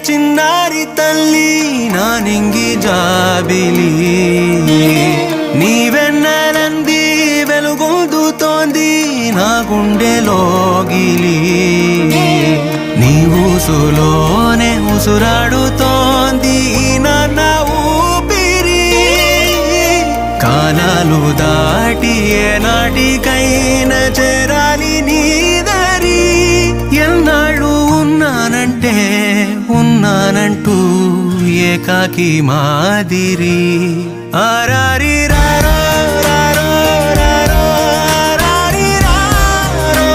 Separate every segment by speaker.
Speaker 1: చిన్నారి తల్లి నా నింగి జాబిలి నీవెన్నెలంది వెలుగొందుతోంది నా గుండెలోగిలి నీ ఊసులోనే ఉసురాడుతోంది నా ఊపిరి కాలాలు దాటి ఏనాటికైనా చేరాలి నీ దరి ఎన్నాళ్ళు ఉన్నానంటూ ఏకాకి మాదిరి ఆరారి రారో రారో రారో ఆరారి రారో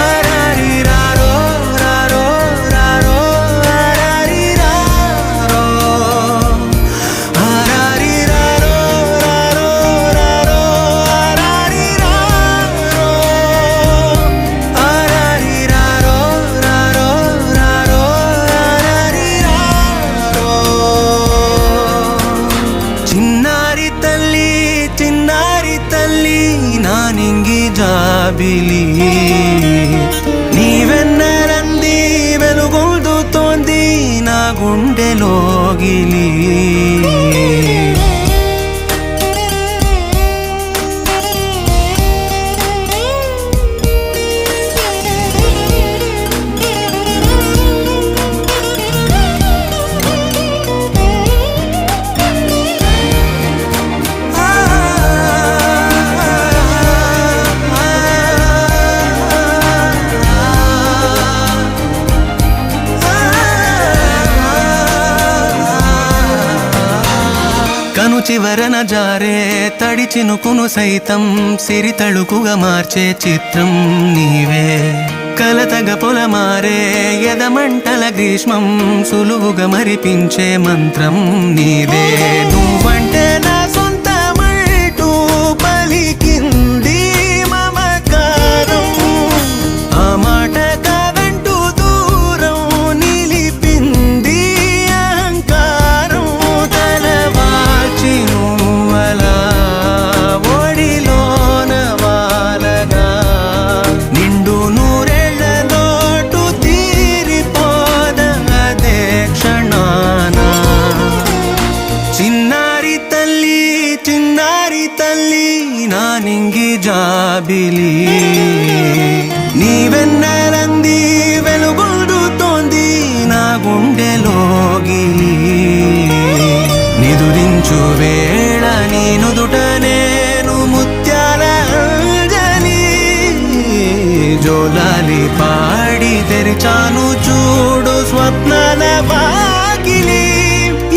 Speaker 1: ఆరారి రారో రారో రారో ఆరారి రారో ఆరారి రారో రారో రారో ఆరారి రారో ఆరారి రారో రారో రారో ఆరారి రారో చిన్నారి తల్లి నా నింగి జాబిలి నీవెన్నెలంది వెలుగొందుతోంది నా గుండెలోగిలి కను చివరన జారే తడి చినుకును సైతం సిరి తళుకుగా మార్చే చిత్రం నీవే కలతగ పొలమారే ఎదమంటల గ్రీష్మం సులువుగా మరిపించే మంత్రం నీదే నువ్వంటే నా సొంతమంటూ పలికింది మమకారం ఆ మాట కాదంటూ దూరం నిలిపింది అహంకారం తలవాల్చి నువ్వలా ఒడిలోన వాలగా నిండు నూరేళ్ల లోటు తీరిపోదదే క్షణాన చిన్నారి తల్లి నా నింగి జాబిలి నీవెన్నెలంది వెలుగొందుతోంది నా గుండెలోగిలి నిదురించు వేళ నీ నుదుట నేను ముత్యాల అంజలి జోలాలి పాడి తెరిచాను చూడు స్వప్నాల వాకిలి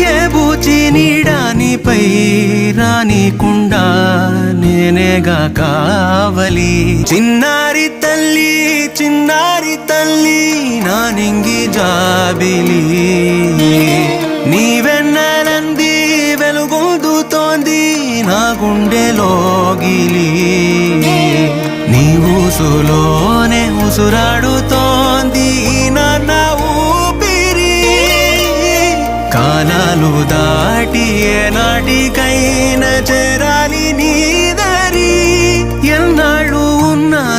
Speaker 1: ఏ బూచి నీడానిపై రానికుండా నేనేగా కావలి చిన్నారి తల్లి నా నింగి జాబిలి నీవెన్నెలంది వెలుగొందుతోంది నా గుండెలోగిలి నీ ఊసులోనే ఉసురాడుతోంది నా ఊపిరి కాలాలు దాటి ఏనాటికైనా